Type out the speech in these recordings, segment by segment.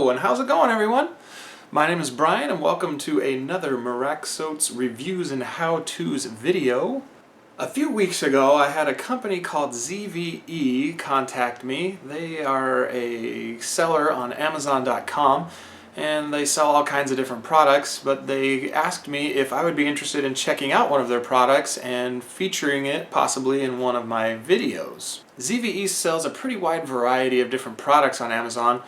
Hello, and how's it going, everyone? My name is Brian, and welcome to another Miraxotes Reviews and How-Tos video. A few weeks ago, I had a company called ZVE contact me. They are a seller on Amazon.com, and they sell all kinds of different products, but they asked me if I would be interested in checking out one of their products and featuring it possibly in one of my videos. ZVE sells a pretty wide variety of different products on Amazon,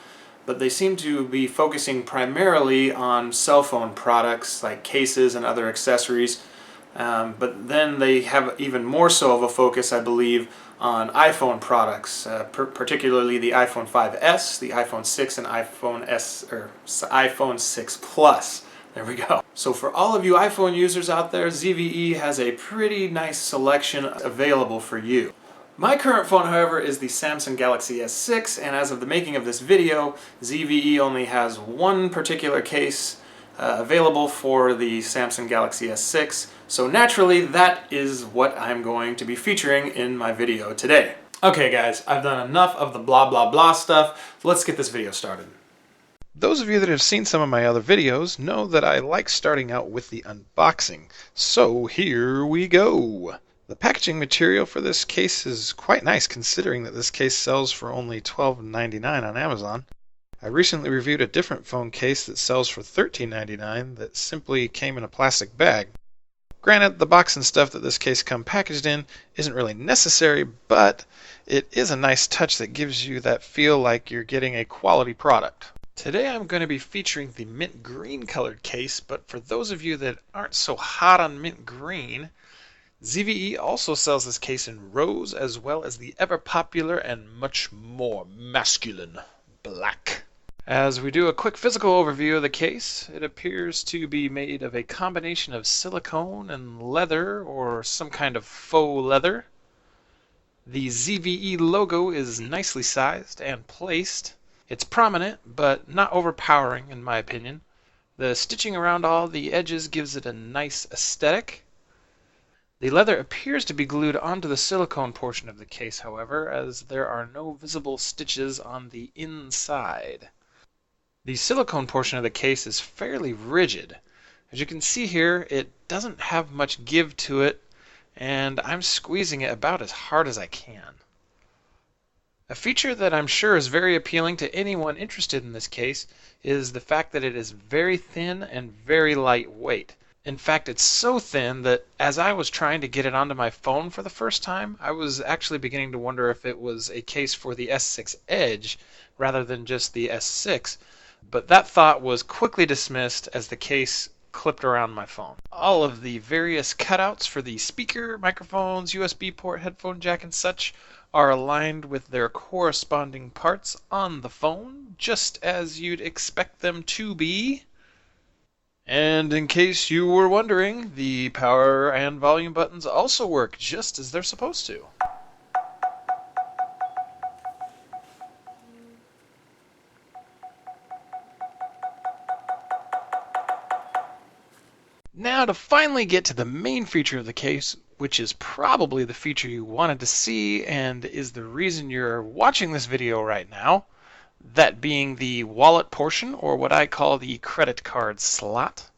but they seem to be focusing primarily on cell phone products like cases and other accessories. But then they have even more so of a focus, I believe, on iPhone products, particularly the iPhone 5S, the iPhone 6, and iPhone 6 Plus. There we go. So for all of you iPhone users out there, ZVE has a pretty nice selection available for you. My current phone, however, is the Samsung Galaxy S6, and as of the making of this video, ZVE only has one particular case available for the Samsung Galaxy S6, so naturally that is what I'm going to be featuring in my video today. Okay guys, I've done enough of the blah blah blah stuff. Let's get this video started. Those of you that have seen some of my other videos know that I like starting out with the unboxing, so here we go. The packaging material for this case is quite nice considering that this case sells for only $12.99 on Amazon. I recently reviewed a different phone case that sells for $13.99 that simply came in a plastic bag. Granted, the box and stuff that this case comes packaged in isn't really necessary, but it is a nice touch that gives you that feel like you're getting a quality product. Today I'm going to be featuring the mint green colored case, but for those of you that aren't so hot on mint green, ZVE also sells this case in rose as well as the ever popular and much more masculine black. As we do a quick physical overview of the case, it appears to be made of a combination of silicone and leather or some kind of faux leather. The ZVE logo is nicely sized and placed. It's prominent but not overpowering in my opinion. The stitching around all the edges gives it a nice aesthetic. The leather appears to be glued onto the silicone portion of the case, however, as there are no visible stitches on the inside. The silicone portion of the case is fairly rigid. As you can see here, it doesn't have much give to it, and I'm squeezing it about as hard as I can. A feature that I'm sure is very appealing to anyone interested in this case is the fact that it is very thin and very lightweight. In fact, it's so thin that as I was trying to get it onto my phone for the first time, I was actually beginning to wonder if it was a case for the S6 Edge rather than just the S6, but that thought was quickly dismissed as the case clipped around my phone. All of the various cutouts for the speaker, microphones, USB port, headphone jack, and such are aligned with their corresponding parts on the phone, just as you'd expect them to be. And in case you were wondering, the power and volume buttons also work just as they're supposed to. Now to finally get to the main feature of the case, which is probably the feature you wanted to see and is the reason you're watching this video right now, that being the wallet portion, or what I call the credit card slot.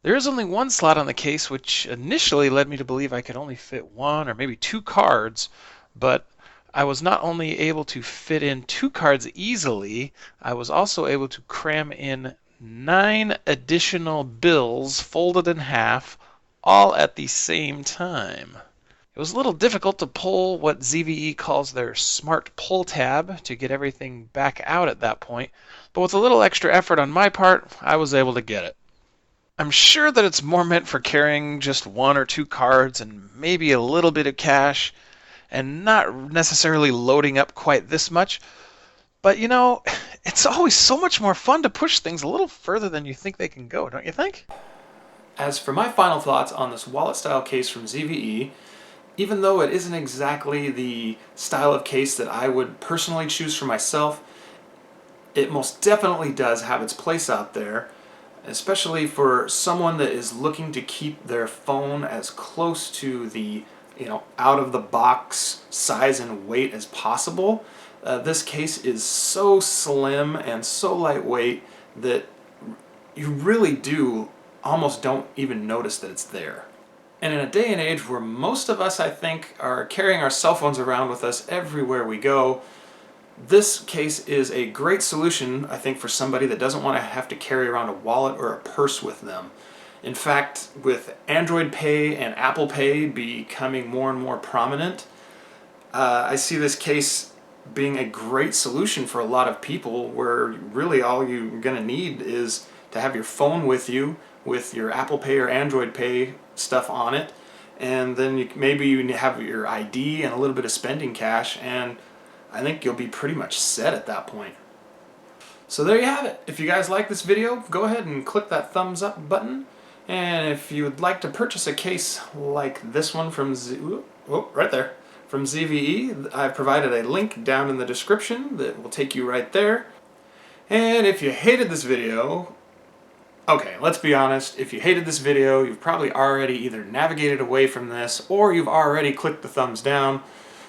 There is only one slot on the case, which initially led me to believe I could only fit one or maybe two cards, but I was not only able to fit in two cards easily, I was also able to cram in 9 additional bills folded in half, all at the same time. It was a little difficult to pull what ZVE calls their smart pull tab to get everything back out at that point, but with a little extra effort on my part, I was able to get it. I'm sure that it's more meant for carrying just one or two cards and maybe a little bit of cash, and not necessarily loading up quite this much, but you know, it's always so much more fun to push things a little further than you think they can go, don't you think? As for my final thoughts on this wallet-style case from ZVE, even though it isn't exactly the style of case that I would personally choose for myself, it most definitely does have its place out there, especially for someone that is looking to keep their phone as close to the out-of-the-box size and weight as possible. This case is so slim and so lightweight that you really almost don't even notice that it's there. And in a day and age where most of us, I think, are carrying our cell phones around with us everywhere we go, this case is a great solution, I think, for somebody that doesn't want to have to carry around a wallet or a purse with them. In fact, with Android Pay and Apple Pay becoming more and more prominent, I see this case being a great solution for a lot of people, where really all you're going to need is to have your phone with you with your Apple Pay or Android Pay stuff on it, and then maybe you have your ID and a little bit of spending cash, and I think you'll be pretty much set at that point. So there you have it. If you guys like this video, go ahead and click that thumbs up button. And if you would like to purchase a case like this one from right there, from ZVE, I've provided a link down in the description that will take you right there. And if you hated this video, okay, let's be honest, if you hated this video, you've probably already either navigated away from this or you've already clicked the thumbs down.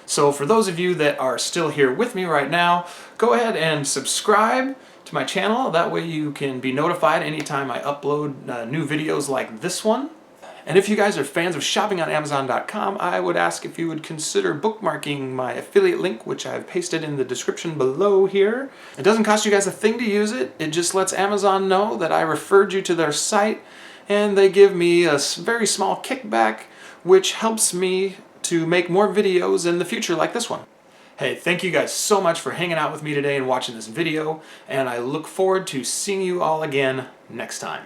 So for those of you that are still here with me right now, go ahead and subscribe to my channel. That way you can be notified anytime I upload new videos like this one. And if you guys are fans of shopping on Amazon.com, I would ask if you would consider bookmarking my affiliate link, which I've pasted in the description below here. It doesn't cost you guys a thing to use it. It just lets Amazon know that I referred you to their site, and they give me a very small kickback, which helps me to make more videos in the future like this one. Hey, thank you guys so much for hanging out with me today and watching this video, and I look forward to seeing you all again next time.